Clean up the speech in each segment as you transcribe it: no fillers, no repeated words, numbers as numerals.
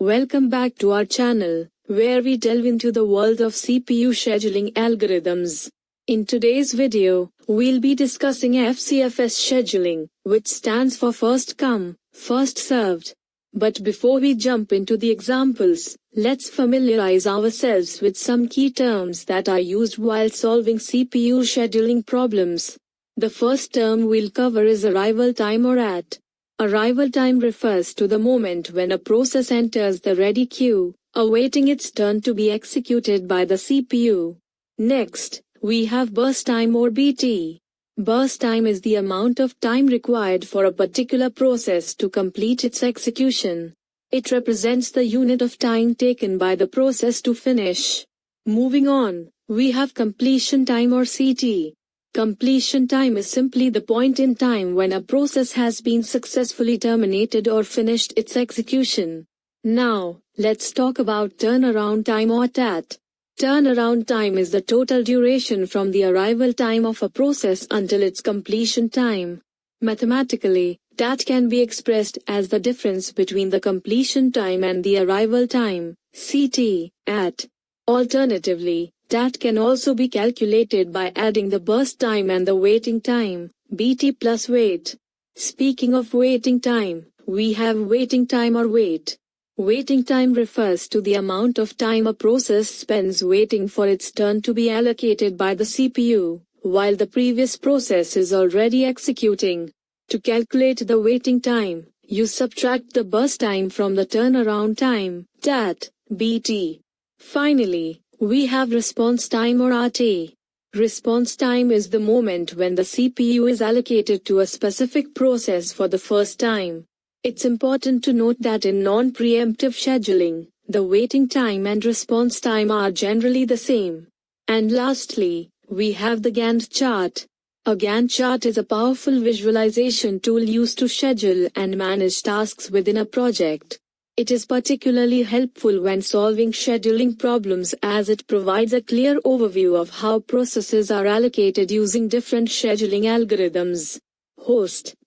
Welcome back to our channel, where we delve into the world of CPU scheduling algorithms. In today's video, we'll be discussing FCFS scheduling, which stands for first come, first served. But before we jump into the examples, let's familiarize ourselves with some key terms that are used while solving CPU scheduling problems. The first term we'll cover is arrival time or AT. Arrival time refers to the moment when a process enters the ready queue, awaiting its turn to be executed by the CPU. Next, we have burst time or BT. Burst time is the amount of time required for a particular process to complete its execution. It represents the unit of time taken by the process to finish. Moving on, we have completion time or CT. Completion time is simply the point in time when a process has been successfully terminated or finished its execution. Now, let's talk about turnaround time or TAT. Turnaround time is the total duration from the arrival time of a process until its completion time. Mathematically, TAT can be expressed as the difference between the completion time and the arrival time, CT, AT. Alternatively, TAT can also be calculated by adding the burst time and the waiting time, BT plus wait. Speaking of waiting time, we have waiting time or wait. Waiting time refers to the amount of time a process spends waiting for its turn to be allocated by the CPU, while the previous process is already executing. To calculate the waiting time, you subtract the burst time from the turnaround time, TAT, BT. Finally, we have response time or RT. Response time is the moment when the CPU is allocated to a specific process for the first time. It's important to note that in non-preemptive scheduling, the waiting time and response time are generally the same. And lastly, we have the Gantt chart. A Gantt chart is a powerful visualization tool used to schedule and manage tasks within a project. It is particularly helpful when solving scheduling problems as it provides a clear overview of how processes are allocated using different scheduling algorithms.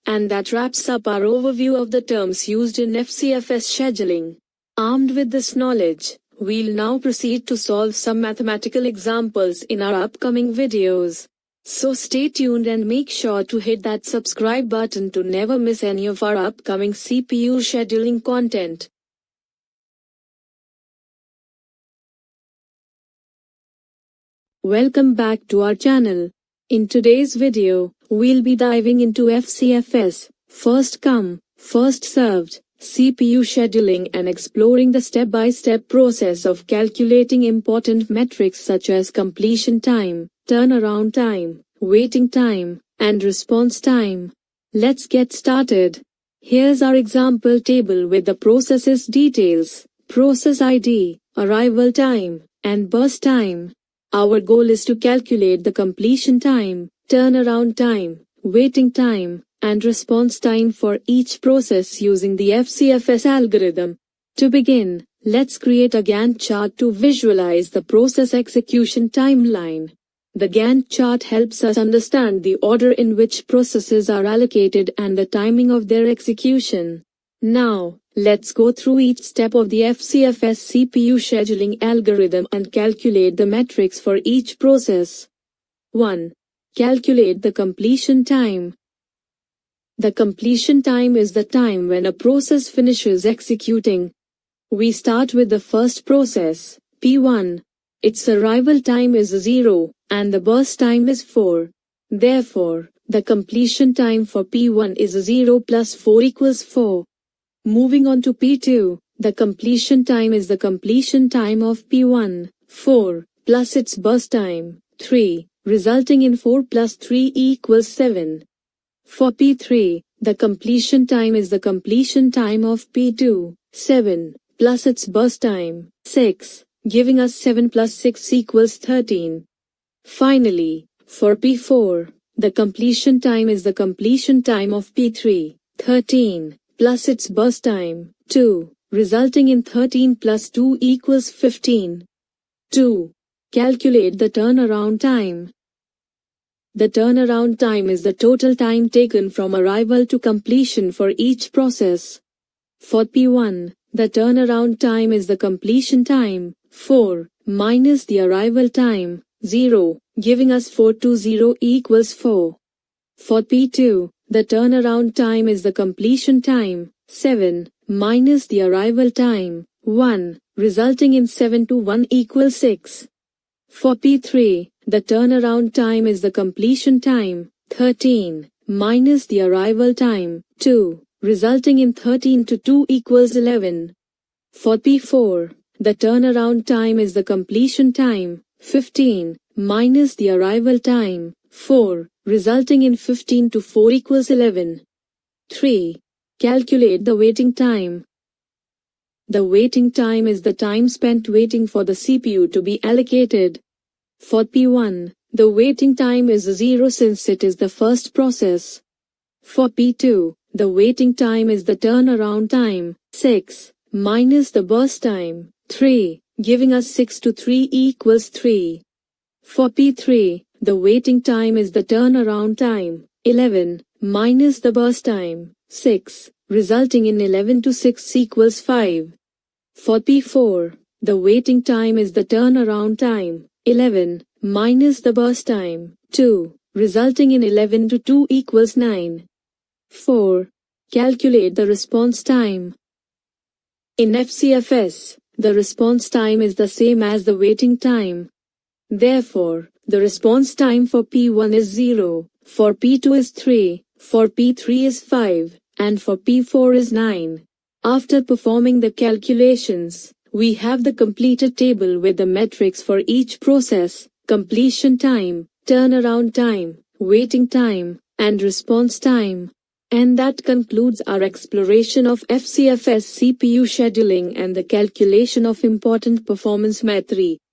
And that wraps up our overview of the terms used in FCFS scheduling. Armed with this knowledge, we'll now proceed to solve some mathematical examples in our upcoming videos. So stay tuned and make sure to hit that subscribe button to never miss any of our upcoming CPU scheduling content. Welcome back to our channel. In today's video, we'll be diving into FCFS, first come, first served, CPU scheduling and exploring the step-by-step process of calculating important metrics such as completion time, turnaround time, waiting time, and response time. Let's get started. Here's our example table with the process's details, process ID, arrival time, and burst time. Our goal is to calculate the completion time, turnaround time, waiting time, and response time for each process using the FCFS algorithm. To begin, let's create a Gantt chart to visualize the process execution timeline. The Gantt chart helps us understand the order in which processes are allocated and the timing of their execution. Now, let's go through each step of the FCFS CPU scheduling algorithm and calculate the metrics for each process. 1. Calculate the completion time. The completion time is the time when a process finishes executing. We start with the first process, P1. Its arrival time is 0, and the burst time is 4. Therefore, the completion time for P1 is 0 plus 4 equals 4. Moving on to P2, the completion time is the completion time of P1, 4, plus its burst time, 3, resulting in 4 plus 3 equals 7. For P3, the completion time is the completion time of P2, 7, plus its burst time, 6, giving us 7 plus 6 equals 13. Finally, for P4, the completion time is the completion time of P3, 13. Plus its burst time, 2, resulting in 13 plus 2 equals 15. 2. Calculate the turnaround time. The turnaround time is the total time taken from arrival to completion for each process. For P1, the turnaround time is the completion time, 4, minus the arrival time, 0, giving us 420 equals 4. For P2, the turnaround time is the completion time, 7, minus the arrival time, 1, resulting in 721 equals 6. For P3, the turnaround time is the completion time, 13, minus the arrival time, 2, resulting in 13 to 2 equals 11. For P4, the turnaround time is the completion time, 15, minus the arrival time, 4, resulting in 15 to 4 equals 11. 3. Calculate the waiting time. The waiting time is the time spent waiting for the CPU to be allocated. For P1, the waiting time is 0 since it is the first process. For P2, the waiting time is the turnaround time, 6, minus the burst time, 3, giving us 6 to 3 equals 3. For P3, the waiting time is the turnaround time, 11, minus the burst time, 6, resulting in 11 to 6 equals 5. For P4, the waiting time is the turnaround time, 11, minus the burst time, 2, resulting in 11 to 2 equals 9. 4. Calculate the response time. In FCFS, the response time is the same as the waiting time. Therefore, the response time for P1 is 0, for P2 is 3, for P3 is 5, and for P4 is 9. After performing the calculations, we have the completed table with the metrics for each process, completion time, turnaround time, waiting time, and response time. And that concludes our exploration of FCFS CPU scheduling and the calculation of important performance metrics.